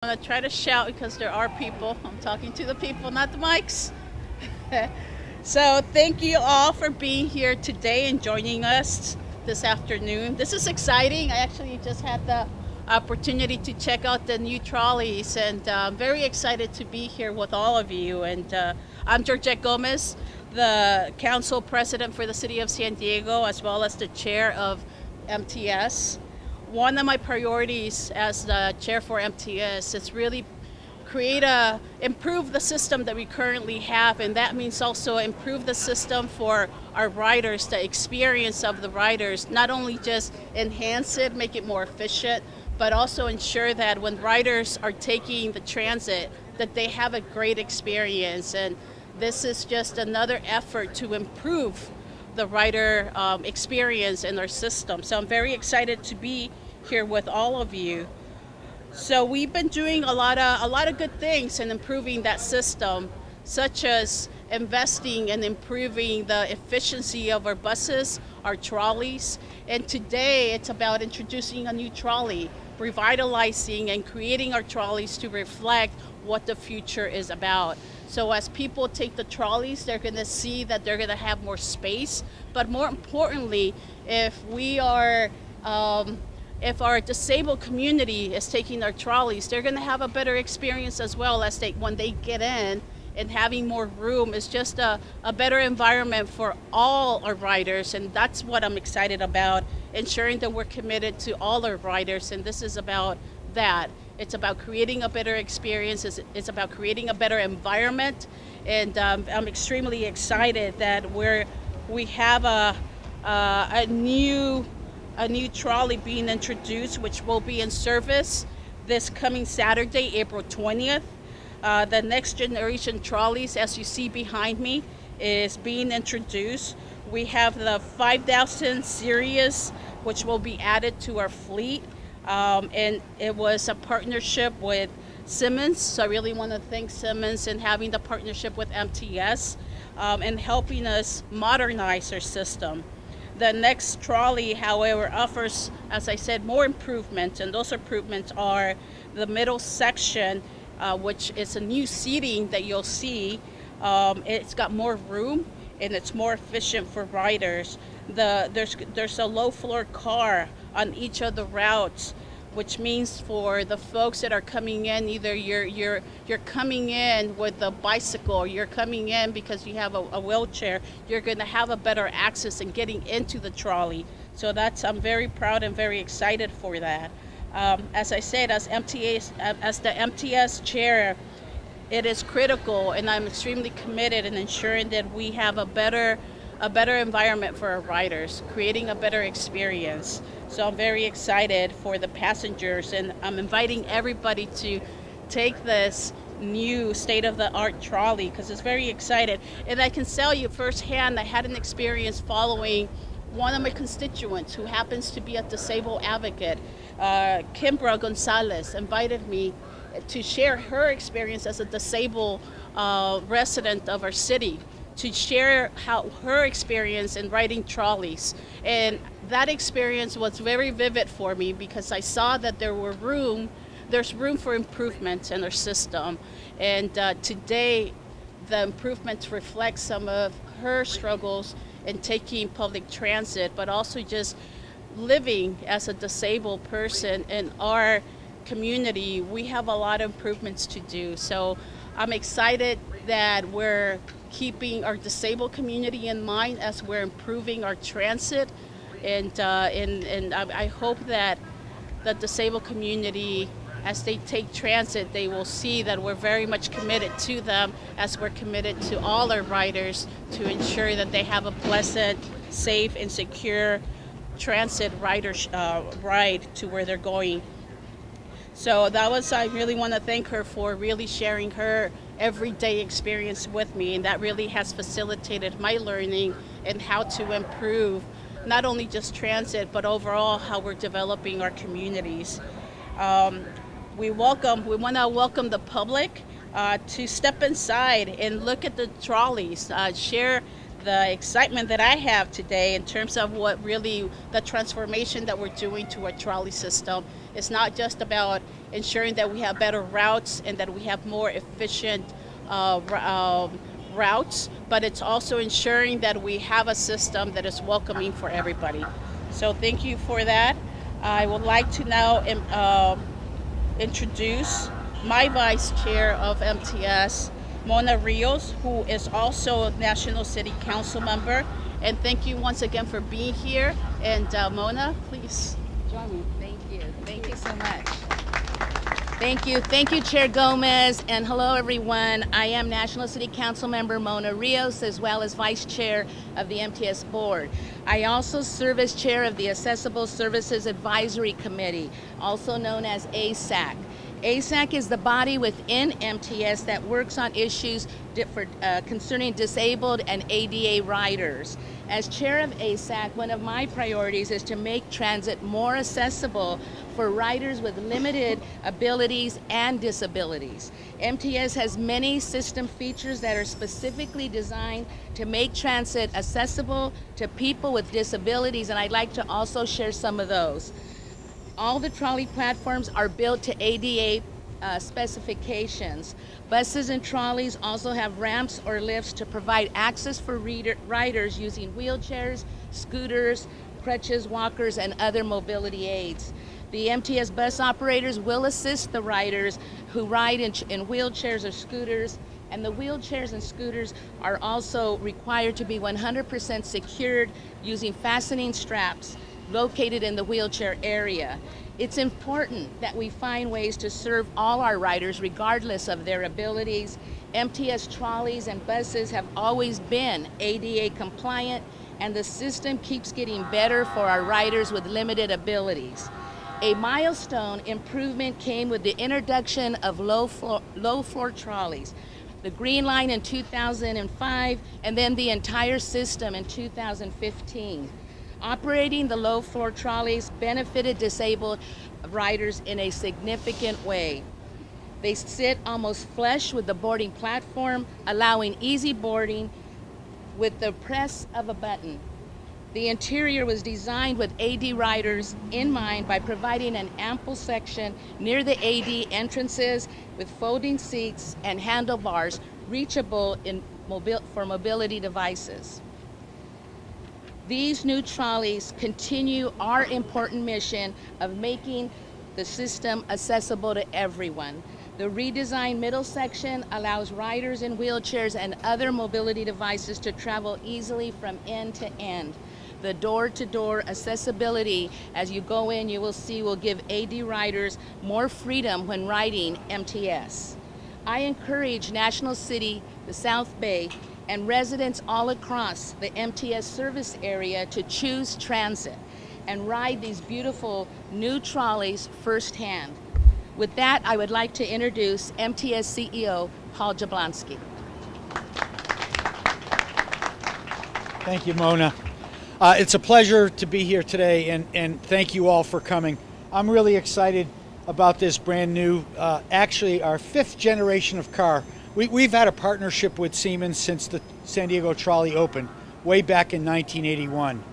I'm gonna try to shout because there are people. I'm talking to the people, not the mics. So thank you all for being here today and joining us this afternoon. This is exciting. I actually just had the opportunity to check out the new trolleys, and I'm very excited to be here with all of you. And I'm Georgette Gomez, the council president for the city of San Diego, as well as the chair of MTS. One of my priorities as the chair for MTS is really improve the system that we currently have, and that means also improve the system for our riders, the experience of the riders, not only just enhance it, make it more efficient, but also ensure that when riders are taking the transit, that they have a great experience. And this is just another effort to improve the rider experience in our system. So I'm very excited to be here with all of you. So we've been doing a lot of good things in improving that system, such as investing and improving the efficiency of our buses, our trolleys. And today it's about introducing a new trolley, revitalizing and creating our trolleys to reflect what the future is about. So as people take the trolleys, they're going to see that they're going to have more space. But more importantly, if we are if our disabled community is taking our trolleys, they're going to have a better experience as well as when they get in, and having more room is just a better environment for all our riders. And that's what I'm excited about, ensuring that we're committed to all our riders. And this is about that. It's about creating a better experience. It's about creating a better environment. And I'm extremely excited that we have a new trolley being introduced, which will be in service this coming Saturday, April 20th. The next generation trolleys, as you see behind me, is being introduced. We have the 5000 series, which will be added to our fleet. And it was a partnership with Simmons. So I really want to thank Simmons in having the partnership with MTS and helping us modernize our system. The next trolley, however, offers, as I said, more improvements, and those improvements are the middle section, which is a new seating that you'll see. It's got more room and it's more efficient for riders. There's a low floor car on each of the routes, which means for the folks that are coming in, either you're coming in with a bicycle, or you're coming in because you have a wheelchair, you're going to have a better access in getting into the trolley. So I'm very proud and very excited for that. As I said, as the MTS chair, it is critical, and I'm extremely committed in ensuring that we have a better environment for our riders, creating a better experience. So I'm very excited for the passengers, and I'm inviting everybody to take this new state-of-the-art trolley because it's very excited. And I can tell you firsthand, I had an experience following one of my constituents who happens to be a disabled advocate. Kimbra Gonzalez invited me to share her experience as a disabled resident of our city, to share her experience in riding trolleys. And that experience was very vivid for me because I saw that there's room for improvement in our system. And today, the improvements reflect some of her struggles in taking public transit, but also just living as a disabled person in our community. We have a lot of improvements to do. So I'm excited that we're keeping our disabled community in mind as we're improving our transit. And I hope that the disabled community, as they take transit, they will see that we're very much committed to them, as we're committed to all our riders, to ensure that they have a pleasant, safe, and secure transit ride to where they're going. So I really want to thank her for really sharing her everyday experience with me, and that really has facilitated my learning and how to improve not only just transit, but overall how we're developing our communities. We want to welcome the public to step inside and look at the trolleys, share the excitement that I have today in terms of what really the transformation that we're doing to our trolley system. It's not just about ensuring that we have better routes and that we have more efficient routes, but it's also ensuring that we have a system that is welcoming for everybody. So thank you for that. I would like to now introduce my vice chair of MTS, Mona Rios, who is also a National City Council member. And thank you once again for being here. And Mona, please join me. Thank you. Thank you so much. Thank you. Thank you, Chair Gomez. And hello, everyone. I am National City Council member Mona Rios, as well as Vice Chair of the MTS Board. I also serve as Chair of the Accessible Services Advisory Committee, also known as ASAC. ASAC is the body within MTS that works on issues concerning disabled and ADA riders. As chair of ASAC, one of my priorities is to make transit more accessible for riders with limited abilities and disabilities. MTS has many system features that are specifically designed to make transit accessible to people with disabilities, and I'd like to also share some of those. All the trolley platforms are built to ADA specifications. Buses and trolleys also have ramps or lifts to provide access for riders using wheelchairs, scooters, crutches, walkers, and other mobility aids. The MTS bus operators will assist the riders who ride in wheelchairs or scooters, and the wheelchairs and scooters are also required to be 100% secured using fastening straps located in the wheelchair area. It's important that we find ways to serve all our riders regardless of their abilities. MTS trolleys and buses have always been ADA compliant, and the system keeps getting better for our riders with limited abilities. A milestone improvement came with the introduction of low floor trolleys. The Green Line in 2005, and then the entire system in 2015. Operating the low floor trolleys benefited disabled riders in a significant way. They sit almost flush with the boarding platform, allowing easy boarding with the press of a button. The interior was designed with AD riders in mind by providing an ample section near the AD entrances with folding seats and handlebars reachable for mobility devices. These new trolleys continue our important mission of making the system accessible to everyone. The redesigned middle section allows riders in wheelchairs and other mobility devices to travel easily from end to end. The door-to-door accessibility, as you go in, you will see, will give AD riders more freedom when riding MTS. I encourage National City, the South Bay, and residents all across the MTS service area to choose transit and ride these beautiful new trolleys firsthand. With that, I would like to introduce MTS CEO Paul Jablonski. Thank you, Mona. It's a pleasure to be here today, and thank you all for coming. I'm really excited about this brand new, actually our 5th generation of car. We've had a partnership with Siemens since the San Diego trolley opened, way back in 1981.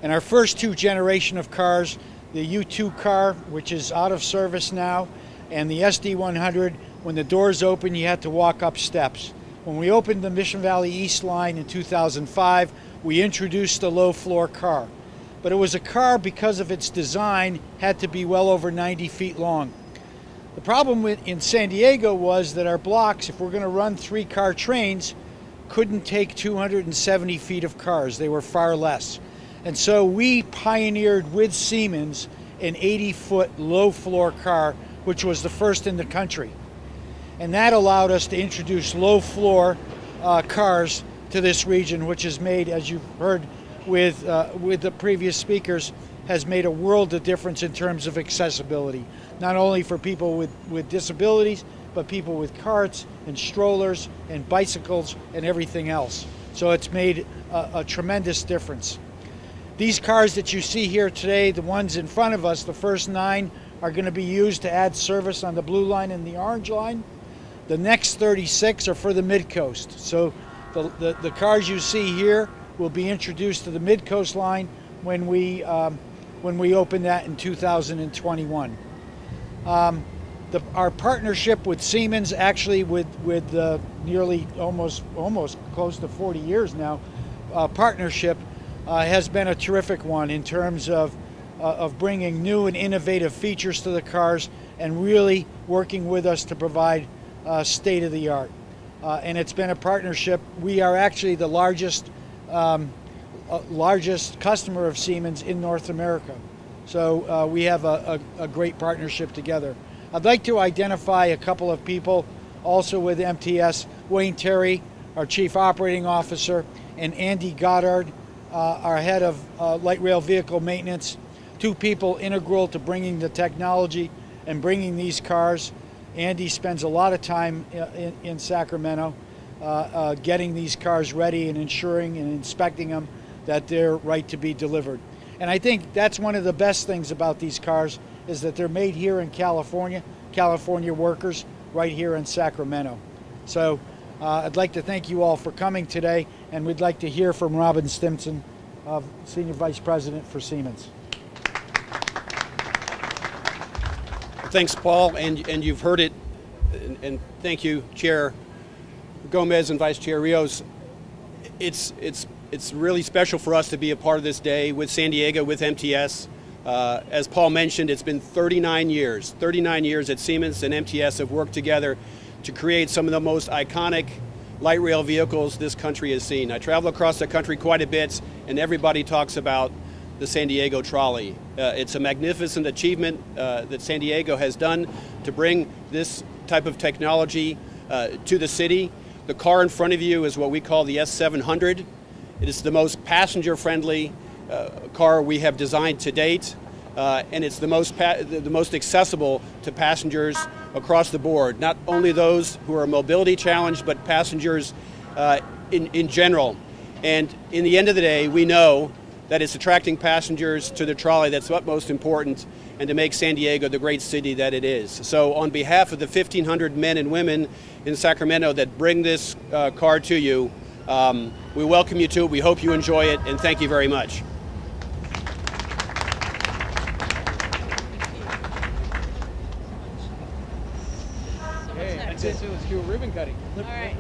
And our first 2 generation of cars, the U2 car, which is out of service now, and the SD100, when the doors opened, you had to walk up steps. When we opened the Mission Valley East line in 2005, we introduced the low floor car. But it was a car, because of its design, had to be well over 90 feet long. The problem in San Diego was that our blocks, if we're going to run 3-car trains, couldn't take 270 feet of cars. They were far less. And so we pioneered with Siemens an 80-foot low-floor car, which was the first in the country. And that allowed us to introduce low-floor cars to this region, which has made, as you've heard with the previous speakers, has made a world of difference in terms of accessibility, not only for people with disabilities, but people with carts and strollers and bicycles and everything else. So it's made a tremendous difference. These cars that you see here today, the ones in front of us, the first 9, are going to be used to add service on the blue line and the orange line. The next 36 are for the mid-coast. So the cars you see here will be introduced to the Mid-Coast line when we open that in 2021. Our partnership with Siemens, actually with nearly almost close to 40 years now, partnership has been a terrific one in terms of bringing new and innovative features to the cars and really working with us to provide state of the art. And it's been a partnership. We are actually the largest customer of Siemens in North America. So we have a great partnership together. I'd like to identify a couple of people also with MTS. Wayne Terry, our Chief Operating Officer, and Andy Goddard, our Head of Light Rail Vehicle Maintenance. Two people integral to bringing the technology and bringing these cars. Andy spends a lot of time in Sacramento getting these cars ready and ensuring and inspecting them that they're right to be delivered. And I think that's one of the best things about these cars is that they're made here in California, California workers right here in Sacramento. So I'd like to thank you all for coming today, and we'd like to hear from Robin Stimson, Senior Vice President for Siemens. Thanks, Paul, and you've heard it, and thank you, Chair Gomez and Vice Chair Rios. It's really special for us to be a part of this day with San Diego, with MTS. As Paul mentioned, it's been 39 years. 39 years that Siemens and MTS have worked together to create some of the most iconic light rail vehicles this country has seen. I travel across the country quite a bit, and everybody talks about the San Diego trolley. It's a magnificent achievement that San Diego has done to bring this type of technology to the city. The car in front of you is what we call the S700. It is the most passenger-friendly car we have designed to date, and it's the most accessible to passengers across the board. Not only those who are mobility challenged, but passengers in general. And in the end of the day, we know that it's attracting passengers to the trolley that's what most important, and to make San Diego the great city that it is. So on behalf of the 1,500 men and women in Sacramento that bring this car to you, we welcome you to it. We hope you enjoy it, and thank you very much. Okay, that's it. So let's do a ribbon cutting. All right.